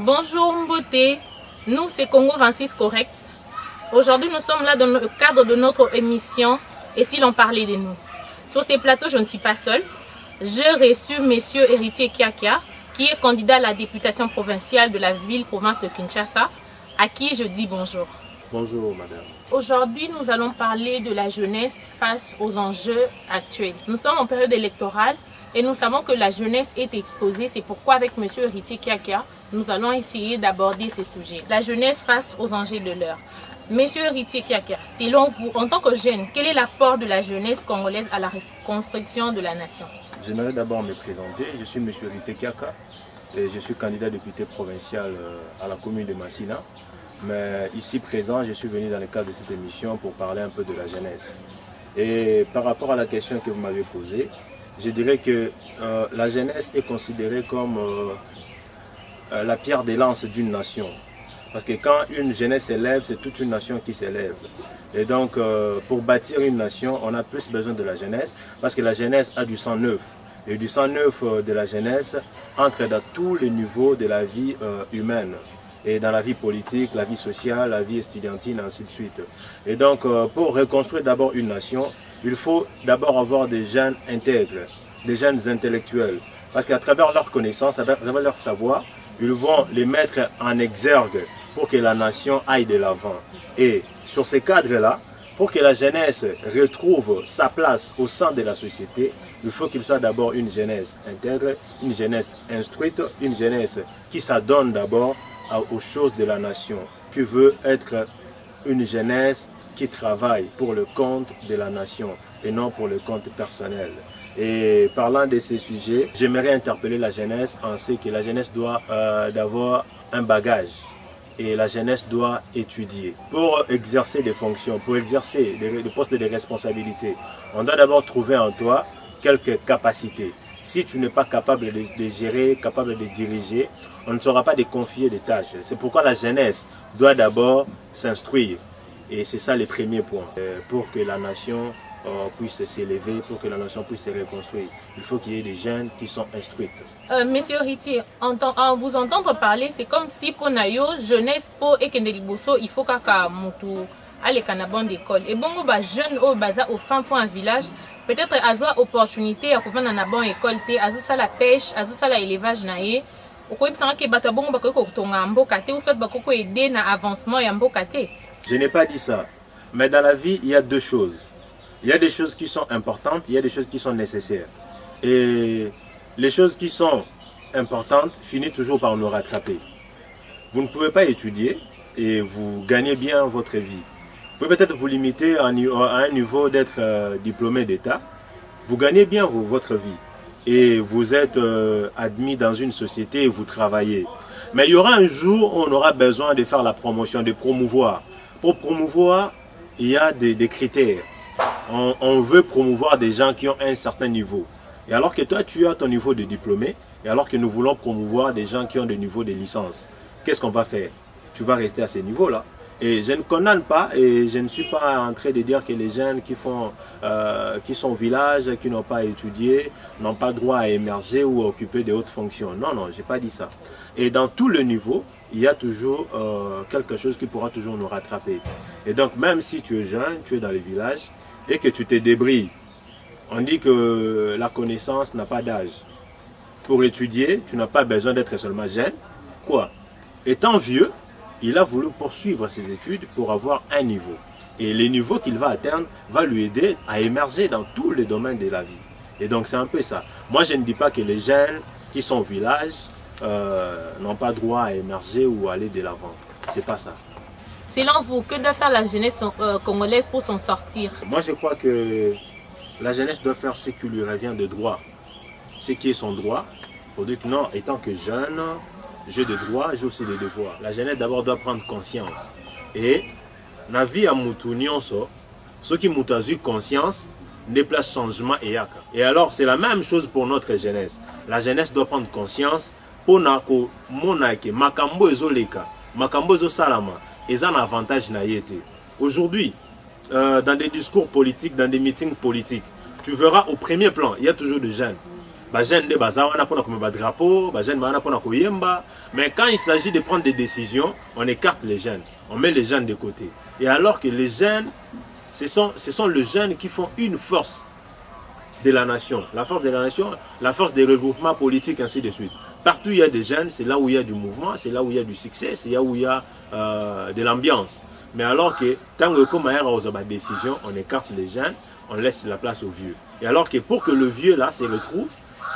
Bonjour Mbote, nous c'est Congo 26 Correct. Aujourd'hui nous sommes là dans le cadre de notre émission Et si l'on parlait de nous. Sur ces plateaux je ne suis pas seule. J'ai reçu Monsieur Héritier Kiakia qui est candidat à la députation provinciale de la ville-province de Kinshasa, à qui je dis bonjour. Bonjour madame. Aujourd'hui nous allons parler de la jeunesse face aux enjeux actuels. Nous sommes en période électorale et nous savons que la jeunesse est exposée. C'est pourquoi avec Monsieur Héritier Kiakia, nous allons essayer d'aborder ces sujets. La jeunesse face aux enjeux de l'heure. Monsieur Héritier Kiakia, selon vous, en tant que jeune, quel est l'apport de la jeunesse congolaise à la reconstruction de la nation? J'aimerais d'abord me présenter. Je suis Monsieur Héritier Kiakia et je suis candidat député provincial à la commune de Massina. Mais ici présent, je suis venu dans le cadre de cette émission pour parler un peu de la jeunesse. Et par rapport à la question que vous m'avez posée, je dirais que la jeunesse est considérée comme la pierre de lance d'une nation. Parce que quand une jeunesse s'élève, c'est toute une nation qui s'élève. Et donc, pour bâtir une nation, on a plus besoin de la jeunesse, parce que la jeunesse a du sang neuf. Et du sang neuf de la jeunesse entre dans tous les niveaux de la vie humaine. Et dans la vie politique, la vie sociale, la vie estudiantine, ainsi de suite. Et donc, pour reconstruire d'abord une nation, il faut d'abord avoir des jeunes intègres, des jeunes intellectuels. Parce qu'à travers leur connaissance, à travers leur savoir, ils vont les mettre en exergue pour que la nation aille de l'avant. Et sur ces cadres-là, pour que la jeunesse retrouve sa place au sein de la société, il faut qu'il soit d'abord une jeunesse intègre, une jeunesse instruite, une jeunesse qui s'adonne d'abord aux choses de la nation, qui veut être une jeunesse qui travaille pour le compte de la nation et non pour le compte personnel. Et parlant de ces sujets, j'aimerais interpeller la jeunesse en ce que la jeunesse doit d'avoir un bagage et la jeunesse doit étudier. Pour exercer des fonctions, pour exercer des postes de responsabilité, on doit d'abord trouver en toi quelques capacités. Si tu n'es pas capable de gérer, capable de diriger, on ne saura pas de confier des tâches. C'est pourquoi la jeunesse doit d'abord s'instruire. Et c'est ça les premiers points. Pour que la nation puisse s'élever, pour que la nation puisse se reconstruire, il faut qu'il y ait des jeunes qui sont instruits. Monsieur Héritier, en vous entendre parler, c'est comme si pour Nayo, jeunesse, pour Ekendeliboso, il faut qu'à Moutou, aller à la bonne école. Et bon, bah, jeune au bazar, au fin fond un village, peut-être à avoir opportunité à pouvoir dans la bonne école, à ça la pêche, à ça l'élevage naïe. Je n'ai pas dit ça. Mais dans la vie, il y a deux choses. Il y a des choses qui sont importantes, il y a des choses qui sont nécessaires. Et les choses qui sont importantes finissent toujours par nous rattraper. Vous ne pouvez pas étudier et vous gagnez bien votre vie. Vous pouvez peut-être vous limiter à un niveau d'être diplômé d'État. Vous gagnez bien votre vie. Et vous êtes admis dans une société et vous travaillez. Mais il y aura un jour où on aura besoin de faire la promotion, de promouvoir. Pour promouvoir, il y a des critères. On veut promouvoir des gens qui ont un certain niveau. Et alors que toi, tu as ton niveau de diplômé, et alors que nous voulons promouvoir des gens qui ont des niveaux de licence, qu'est-ce qu'on va faire? Tu vas rester à ces niveaux-là. Et je ne condamne pas, et je ne suis pas en train de dire que les jeunes qui sont au village, qui n'ont pas étudié, n'ont pas droit à émerger ou à occuper de hautes fonctions. Non, non, je n'ai pas dit ça. Et dans tout le niveau, il y a toujours quelque chose qui pourra toujours nous rattraper. Et donc, même si tu es jeune, tu es dans les villages, et que tu te débrouilles, on dit que la connaissance n'a pas d'âge. Pour étudier, tu n'as pas besoin d'être seulement jeune. Quoi? Étant vieux, il a voulu poursuivre ses études pour avoir un niveau. Et le niveau qu'il va atteindre va lui aider à émerger dans tous les domaines de la vie. Et donc c'est un peu ça. Moi je ne dis pas que les jeunes qui sont au village n'ont pas droit à émerger ou à aller de l'avant. C'est pas ça. Selon vous, que doit faire la jeunesse congolaise pour s'en sortir? Moi je crois que la jeunesse doit faire ce qui lui revient de droit. Ce qui est son droit. Pour dire que non, étant que jeune, j'ai des droits, j'ai aussi des devoirs. La jeunesse d'abord doit prendre conscience. Et la vie à Moutou Nyonso, ceux qui m'ont eu conscience, déplacent changement et yaka. Et alors c'est la même chose pour notre jeunesse. La jeunesse doit prendre conscience pour nako monake makambo ezoleka, makambo ezosalama, et un avantage na yete. Aujourd'hui, dans des discours politiques, dans des meetings politiques, tu verras au premier plan, il y a toujours des jeunes. les jeunes de bazawana pour comme drapeau, les jeunes pour na koyemba, mais quand il s'agit de prendre des décisions, on écarte les jeunes, on met les jeunes de côté. Et alors que les jeunes, ce sont les jeunes qui font une force de la nation, la force de la nation, la force des regroupements politiques, ainsi de suite. Partout où il y a des jeunes, c'est là où il y a du mouvement, c'est là où il y a du succès, c'est là où il y a de l'ambiance. Mais alors que tant que comme on a des décisions, on écarte les jeunes, on laisse la place aux vieux. Et alors que pour que le vieux là se retrouve,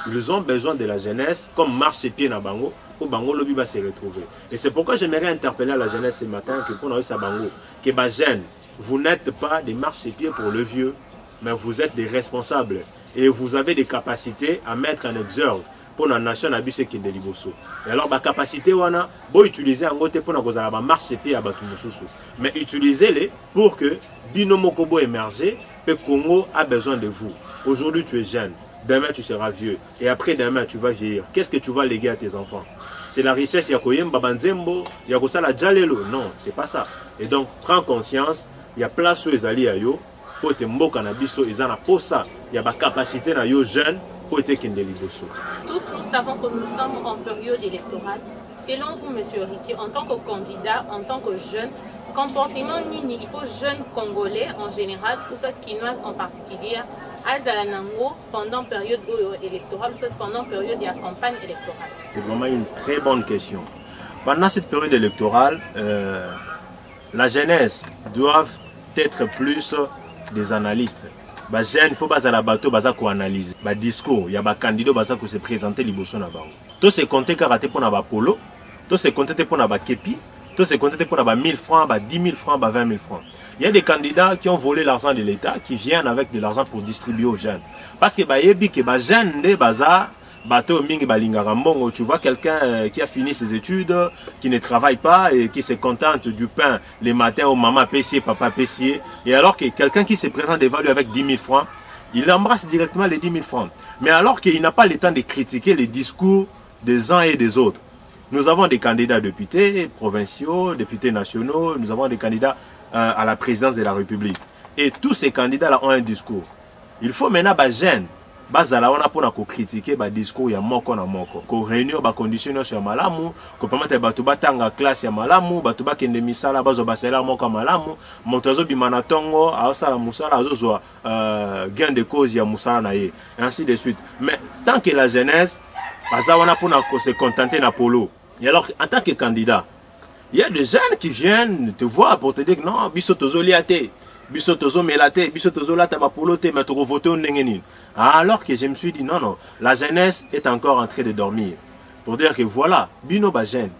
ils ont besoin de la jeunesse comme marche-pied dans Bango, pour Bango lobby va se retrouver. Et c'est pourquoi j'aimerais interpeller la jeunesse ce matin que pour nous à Bango, que bah jeunes, vous n'êtes pas des marche-pieds pour le vieux, mais vous êtes des responsables et vous avez des capacités à mettre en exergue pour la nation à qui est de Liboso. Et alors la capacité wana, bon utiliser en côté pour nous marche-pied à Batumususu, mais utilisez-les pour que Binomo Kobo émerger, le Congo a besoin de vous. Aujourd'hui tu es jeune. Demain tu seras vieux et après demain tu vas vieillir. Qu'est-ce que tu vas léguer à tes enfants? C'est la richesse Yakoyem Babanzembo, Yakosala Djalelo. Non, c'est pas ça. Et donc prends conscience, il y a place où les alliés à yo, pour te mboka na biso, ils en a pour ça. Il y a la capacité na yo jeune pour te kende liboso. Tous nous savons que nous sommes en période électorale. Selon vous, monsieur Héritier, en tant que candidat, en tant que jeune, comportement nini, il faut jeunes Congolais en général, ou soit Kinois en particulier, Azalanango pendant période électorale, ou pendant période de la campagne électorale? C'est vraiment une très bonne question. Pendant cette période électorale, la jeunesse doit être plus des analystes. Les jeunes, il faut que la bateau analyse. Le discours, il y a des candidats qui se présentent liboso na bango. Tout se compte karaté pour na polo, tout se compte pour na kepi, tout se compte pour na 1000 francs, 10 000 francs, 20 000 francs. Il y a des candidats qui ont volé l'argent de l'État, qui viennent avec de l'argent pour distribuer aux jeunes. Parce que les jeunes, tu vois quelqu'un qui a fini ses études, qui ne travaille pas et qui se contente du pain les matins au maman pessier, papa pessier. Et alors que quelqu'un qui se présente devant lui avec 10 000 francs, il embrasse directement les 10 000 francs. Mais alors qu'il n'a pas le temps de critiquer les discours des uns et des autres. Nous avons des candidats députés provinciaux, députés nationaux, nous avons des candidats à la présidence de la République. Et tous ces candidats-là ont un discours. Il faut maintenant que les jeunes pour critiquer le discours ya moko na moko. Ko réunir ba conditions sur malamu, ko permettre bato batanga classe ya malamu, bato ba kende misala bazo basela moko malamu, montazo bimana tongo, aosala musala azozo gain de cause ya musala na ye, ainsi de suite. Mais tant que la jeunesse bazawana pour se contenter na polo. Et alors en tant que candidat, il y a des jeunes qui viennent te voir pour te dire que non, biso tozo liate, biso tozo melate, biso tozo lata ba polo te, mais to voter ndengeni. Alors que je me suis dit non, non, la jeunesse est encore en train de dormir. Pour dire que voilà, bino ba jeune,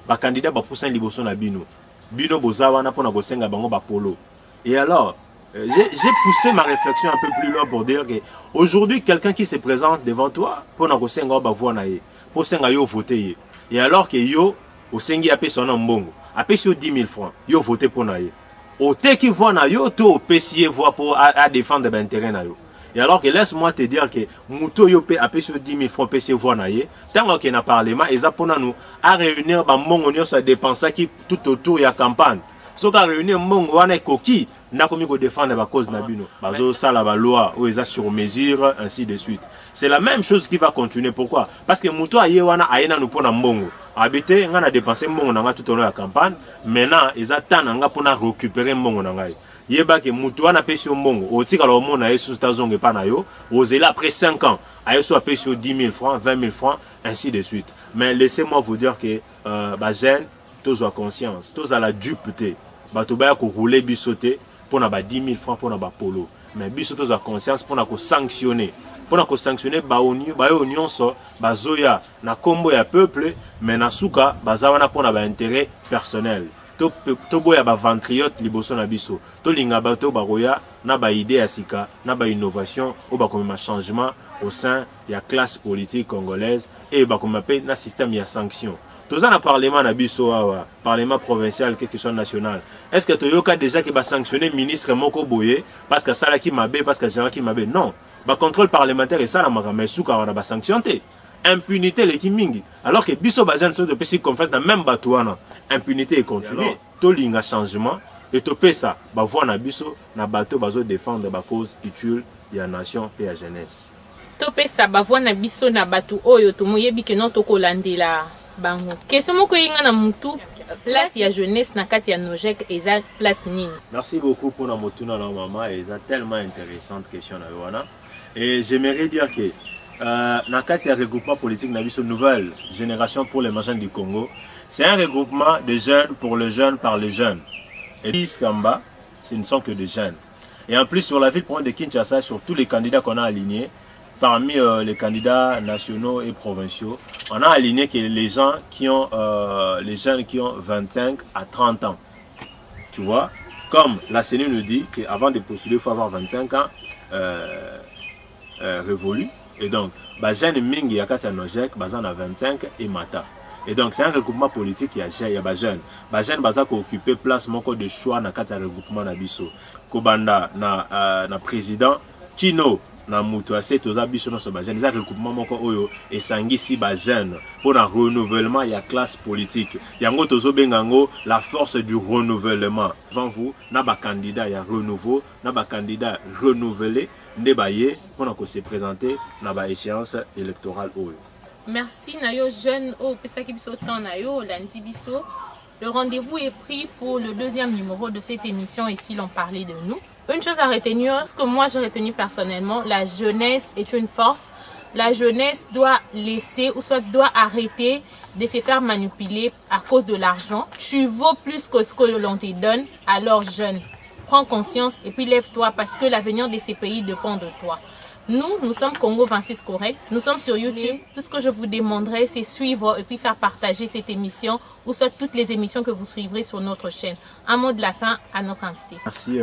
ba candidat ba poussin liboso na bino. Bino bozawa na pona gosenga bango ba polo. Et alors, j'ai poussé ma réflexion un peu plus loin pour dire que aujourd'hui quelqu'un qui se présente devant toi pour na gosenga ba voix na ye, pour senga yo voter. Et alors que yo au sengi apé son mbongo, apé sur 10 000 francs, yo voter pour na ye. Au te qui voit na yo to pesier voix pour à défendre l'intérêt na yo. Et alors que laisse-moi te dire que Mouto Yopé a payé sur 10 000 francs PC voinaye, tant qu'il y a un parlement, ils ont à réunir un mongo sur dépenser qui tout autour de la campagne. Ce qui a réuni un mongo, on est coquille, n'a commis que défendre la cause Nabino. Bazo ça la loi où ils ont sur mesure, ainsi de suite. C'est la même chose qui va continuer. Pourquoi? Parce que Mouto Ayewana Aena nous prend un mongo. Habité, on a dépensé mongo dans tout au long de la campagne. Maintenant, ils attendent pour récupérer mongo dans la yeba ke mutu wana pesi mbongo otika lo mona yesu tazonge pa na yo ozela après 5 ans ayeso pesi 10 000 francs 20 000 francs ainsi de suite. Mais laissez-moi vous dire que ba jeune tous ont conscience, tous à la dupeté bato ba ko rouler bisoté pour na ba 10 000 francs pour na ba polo, mais biso tous ont conscience pour na ko sanctionner ba union so bazoya na kombo ya peuple, mais na suka bazawana pour na ba intérêt personnel. To boya ba ventriote liboso na biso to linga bato baroya na ba idée ya sika na ba innovation ou ba comme changement au sein de la classe politique congolaise et ba comme pe na système ya sanction. Tous en parlement na biso awa parlement provincial quelque soit national. Est-ce que to yoka déjà que ba sanctionner ministre moko boye parce que ça la qui mabe parce que ça qui mabe? Non, ba contrôle parlementaire et ça la mais souka wana ba sanctionner. Impunité les kimingi. Alors que biso bajan so de pesi confesse dans même batouana. Impunité et continue. To linga changement et to pesa ba voix na biso na bateau bazo défendre ba cause utile ya nation et ya jeunesse. topesa bavwa na biso na batu oyo tomoyebi ke no tokolandela bango. Question moko yenga na mutu place ya jeunesse na kati ya Nojek eza place nini? Merci beaucoup pour la motuna na maman, eza tellement intéressante question na wana. Et j'aimerais dire que na kati ya regroupement politique na biso nouvelle génération pour les jeunes du Congo, c'est un regroupement de jeunes pour les jeunes par les jeunes. Et Kamba, ce ne sont que des jeunes. Et en plus sur la ville de Kinshasa, sur tous les candidats qu'on a alignés, parmi les candidats nationaux et provinciaux, on a aligné que les gens qui ont les jeunes qui ont 25 à 30 ans. Tu vois, comme la CENI nous dit qu'avant de postuler, il faut avoir 25 ans révolus. Et donc, Bajan Mingi Yakata Nojek, Bazan a 25 et Mata. Et donc, c'est un regroupement politique qui a ya Bajan. Bajan Bazak a occupé place mon code de choix dans le regroupement Nabiso. Kobanda na président Kino na mutu ase toza biso no so Bajan. C'est un regroupement mon code oyo et sangi si Bajan pour le renouvellement il y a classe politique. Yango tozo bengango la force du renouvellement. Devant vous, na ba candidat il y a renouveau, na ba candidat renouvelé. Pour se présenter dans l'échéance électorale. Merci Nayo jeune au pesaki biso temps Nayo Landi biso. Le rendez-vous est pris pour le deuxième numéro de cette émission ici l'on parlait de nous. Une chose à retenir, ce que moi j'ai retenu personnellement, la jeunesse est une force. La jeunesse doit laisser ou soit doit arrêter de se faire manipuler à cause de l'argent. Tu vaux plus que ce que l'on te donne, alors jeune. Prends conscience et puis lève-toi parce que l'avenir de ces pays dépend de toi. Nous sommes Congo 26 Correct. Nous sommes sur YouTube. Tout ce que je vous demanderai, c'est suivre et puis faire partager cette émission ou soit toutes les émissions que vous suivrez sur notre chaîne. Un mot de la fin à notre invité. Merci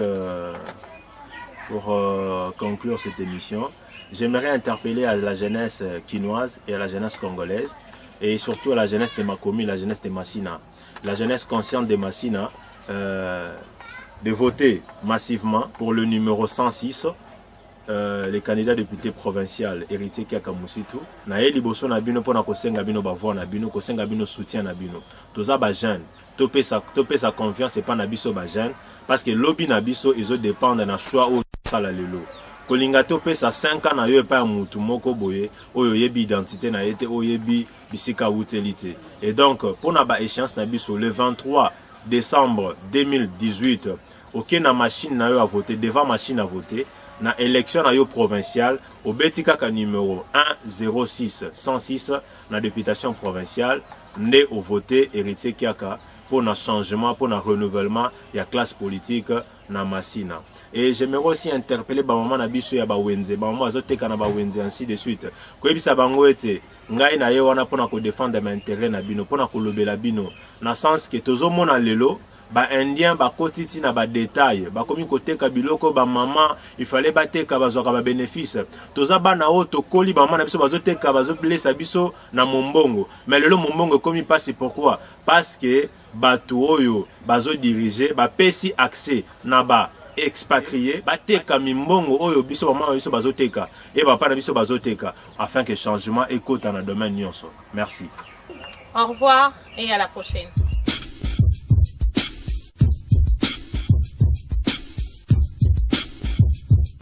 pour conclure cette émission. J'aimerais interpeller à la jeunesse quinoise et à la jeunesse congolaise et surtout à la jeunesse de Makomi, la jeunesse de Massina. La jeunesse consciente de Massina. De voter massivement pour le numéro 106, les candidats députés provinciaux héritier Kiaka Moussitou. Na liboso na bino pona kosenga bino bavoi na bino kosenga bino soutien na bino. Toza ba jeune, topé sa confiance et pas na biso ba jeune parce que lobby na biso ils dépendent na choix au sala lelo. Kolinga topé sa 5 ans na yo pa mutu moko boye oyo yebi identité na été oyebi bisika utilité. Et donc pour na ba échéance na biso le 23 décembre 2018 aucune machine n'a eu à voter, devant machine à voter, na élection na yo provinciale, au Betikaka numéro 106 106, na députation provinciale, né au voté héritier Kiaka, pour un changement, pour un renouvellement, il y a classe politique na Massina. Et j'aimerais aussi interpeller maman Nabiso ya Bawenze, maman Azoteka na Bawenze, ainsi de suite. Koyebisa bango ete, ngai na ye wana pona ko défendre mes intérêts na bino, pona ko lobela bino, na sens que tozo mona lelo, ba indien ba kotiti na ba détail ba komi koteka biloko ba maman il fallait bateka bazwaka ba bénéfice toza bana o to koli ba maman na biso bazoteka bazo blessa biso na mombongo mais lelo mombongo komi passe pourquoi parce que batu oyo bazo diriger ba pesi accès na ba expatrié bateka mimbongo oyo biso ba maman biso bazoteka et ba pa na biso bazoteka afin que changement écoute dans le domaine nyonso. Merci. Au revoir et à la prochaine.